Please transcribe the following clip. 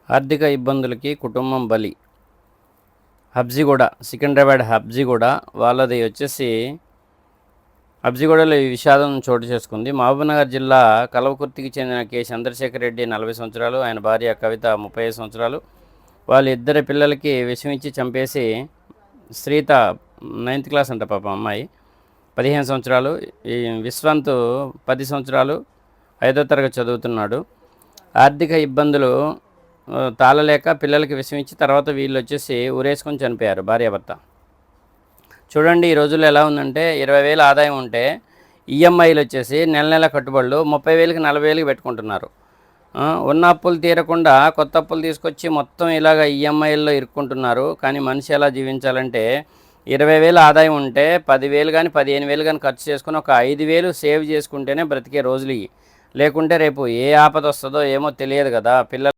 ఆర్థిక ఇబ్బందులకి కుటుంబం బలి. హబ్సిగూడ, సికింద్రాబాద్ హబ్సిగూడ వాళ్ళది వచ్చేసి హబ్సిగూడలో ఈ విషాదం చోటు చేసుకుంది. మహబూబ్నగర్ జిల్లా కల్వకుర్తికి చెందిన కె చంద్రశేఖర్ రెడ్డి 40 సంవత్సరాలు, ఆయన భార్య కవిత 35 సంవత్సరాలు. వాళ్ళ ఇద్దరి పిల్లలకి విషమిచ్చి చంపేసి, శ్రీత 9th క్లాస్ అంట పాపం అమ్మాయి, 15 సంవత్సరాలు. ఈ విశ్వంత్ 10 సంవత్సరాలు, 5వ తరగతి చదువుతున్నాడు. ఆర్థిక ఇబ్బందులు తాళలేక పిల్లలకి విషమిచ్చి తర్వాత వీళ్ళు వచ్చేసి ఊరేసుకొని చనిపోయారు భార్యాభర్త. చూడండి ఈ రోజుల్లో ఎలా ఉందంటే 20,000 ఆదాయం ఉంటే ఈఎంఐలు వచ్చేసి నెల నెల కట్టుబడులు 30,000కి 40,000కి పెట్టుకుంటున్నారు. ఉన్న అప్పులు తీరకుండా కొత్త అప్పులు తీసుకొచ్చి మొత్తం ఇలాగ ఈఎంఐల్లో ఇరుక్కుంటున్నారు. కానీ మనిషి ఎలా జీవించాలంటే 20,000 ఆదాయం ఉంటే 10,000 కానీ 15,000 కానీ ఖర్చు చేసుకుని ఒక 5,000 సేవ్ చేసుకుంటేనే బ్రతికే రోజులు ఇవి. లేకుంటే రేపు ఏ ఆపద వస్తుందో ఏమో తెలియదు కదా. పిల్లలు